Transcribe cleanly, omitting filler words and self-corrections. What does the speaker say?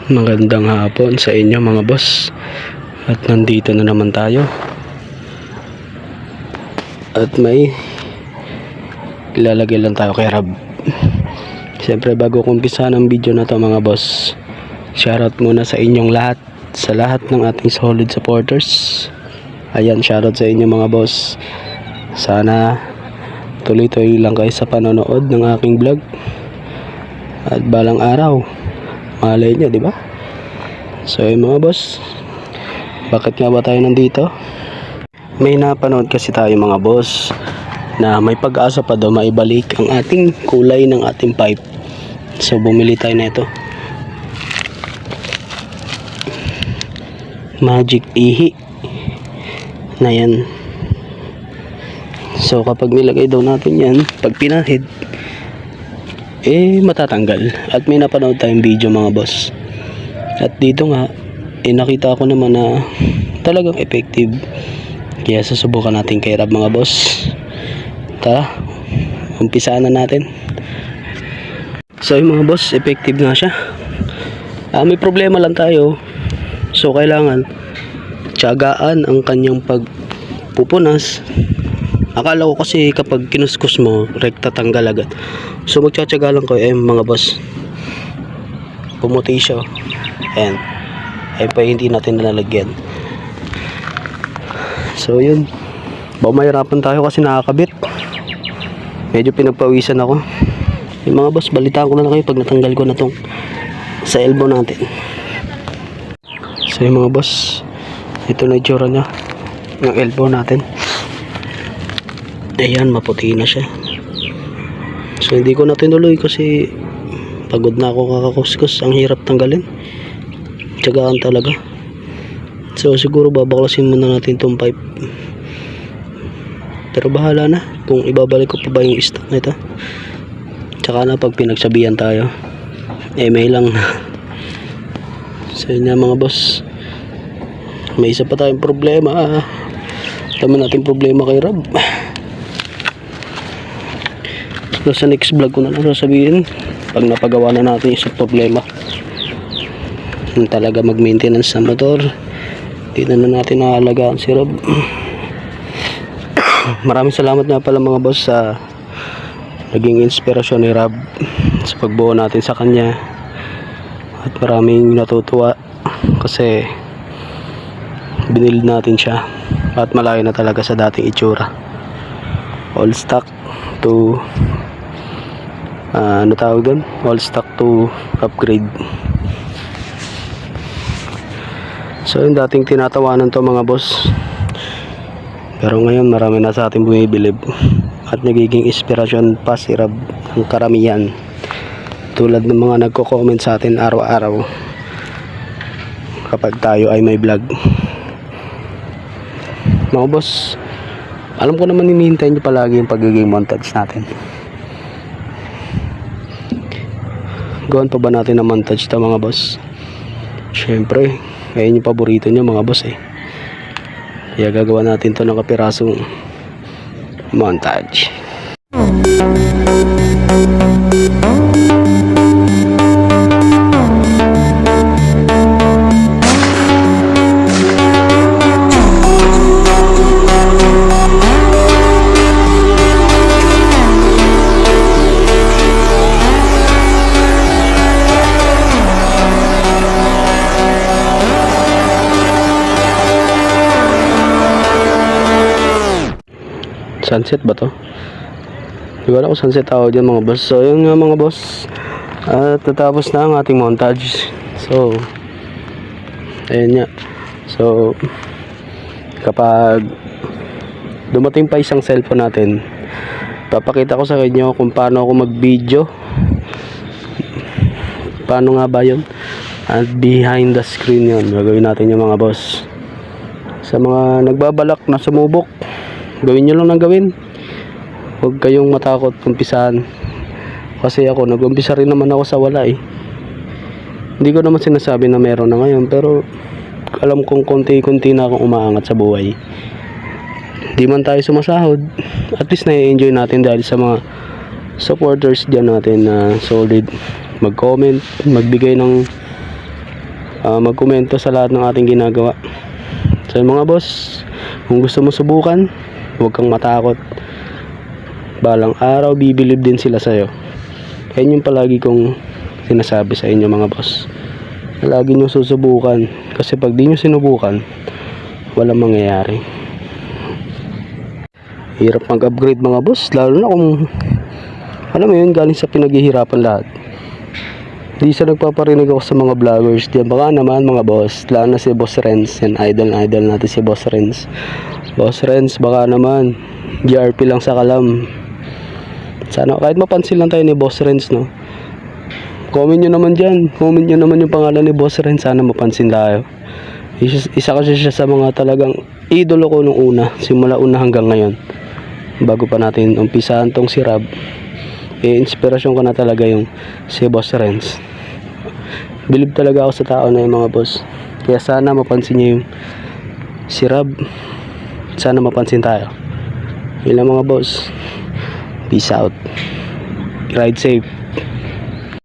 Magandang hapon sa inyo mga boss. At nandito na naman tayo. At may ilalagay lang tayo kay Rab. Siyempre bago kumpisa ng video na to mga boss, shoutout muna sa inyong lahat, sa lahat ng ating solid supporters. Ayan, shoutout sa inyo mga boss. Sana tuloy-tuloy lang kayo sa panonood ng aking vlog. At balang araw, malay nyo, di ba? So mga boss, bakit nga ba tayo nandito? May napanood kasi tayo mga boss na may pag-asa pa daw maibalik ang ating kulay ng ating pipe. So bumili tayo na ito. Magic ihi na yan. So kapag nilagay daw natin yan, pag pinahid, matatanggal. At may napanood tayong video mga boss. At dito nga, nakita ko naman na talagang effective. Kaya susubukan natin kay Rab mga boss. Tara, umpisaan na natin. So yung mga boss, effective nga siya. May problema lang tayo. So kailangan tiyagaan ang kanyang pagpupunas. Akala ko kasi kapag kinuskus mo, rekta tanggal agad. So magtsatsaga lang ko mga boss. Pumuti siya. Ayan. Pa hindi natin nalalagyan. So yun. Mahirapan tayo kasi nakakabit. Medyo pinagpawisan ako. Yung mga boss, balitaan ko na lang kayo pag natanggal ko na tong sa elbow natin. So yung mga boss, ito na itsura niya ng elbow natin. Ayan, maputi na siya. So hindi ko na tinuloy kasi pagod na ako kakakuskus. Ang hirap tanggalin. Tiyagaan talaga. So siguro babaklasin muna natin itong pipe. Pero bahala na kung ibabalik ko pa ba yung stock nito. Tsaka na pag pinagsabihan tayo, may lang na. So yun na mga boss, may isa pa tayong problema. Tama natin problema kay Rab. So sa next vlog ko na lang sasabihin pag napagawa na natin yung problema. Talaga mag-maintenance sa motor. Hindi na natin naalagaan si Rob. Maraming salamat nga pala mga boss sa naging inspirasyon ni Rob sa pagbuo natin sa kanya. At maraming natutuwa kasi binili natin siya at malayo na talaga sa dating itsura. All stock to ano tawag doon? All stock to upgrade. So yung dating tinatawanan to mga boss, pero ngayon marami na sa ating bumibilib at nagiging inspirasyon pa si Rab ng karamihan, tulad ng mga nagko-comment sa atin araw-araw kapag tayo ay may vlog. Mga boss, alam ko naman hinihintay nyo palagi yung pagiging montage natin. Gawin pa ba natin na montage to mga boss? Syempre, ayun yung paborito nyo mga boss Kaya gagawa natin to ng kapirasong montage. Sunset ba to? Di ba ako sunset tawag dyan mga boss. So yun nga mga boss, at natapos na ang ating montage. So ayun nga. So kapag dumating pa isang cellphone natin, papakita ko sa inyo kung paano ako mag video. Paano nga ba yun? At behind the screen yun gagawin natin yung mga boss. Sa mga nagbabalak na sumubok, gawin nyo lang ng gawin. Huwag kayong matakot umpisahan. Kasi ako, nag-umpisa rin naman ako sa wala Hindi ko naman sinasabi na meron na ngayon, pero alam kong konti-konti na akong umaangat sa buhay. Hindi man tayo sumasahod, at least na-enjoy natin dahil sa mga supporters dyan natin na solid mag-comment, magbigay ng magkomento sa lahat ng ating ginagawa. So mga boss, kung gusto mo subukan, huwag kang matakot. Balang araw bibilib din sila sa'yo. Yan yung palagi kong sinasabi sa inyo mga boss. Lagi nyo susubukan, kasi pag di nyo sinubukan, walang mangyayari. Hirap mag-upgrade mga boss, lalo na kung alam mo yun, galing sa pinaghihirapan lahat. Di sa nagpaparinig ako sa mga vloggers diyan, baka naman mga boss, lalo na si Boss Renz, yan idol natin si Boss Renz. Boss Renz, baka naman GRP lang sa kalam. Sana kahit mapansin lang tayo ni Boss Renz, no? Comment nyo naman dyan, comment nyo naman yung pangalan ni Boss Renz, sana mapansin tayo. Isa kasi siya sa mga talagang idolo ko nung una, simula una hanggang ngayon. Bago pa natin umpisahan tong si Rob, inspirasyon ko na talaga yung si Boss Renz. Bilib talaga ako sa tao na yung mga boss. Kaya sana mapansin niyo yung si Rob. Sana mapansin tayo. Yun lang mga boss. Peace out. Ride safe.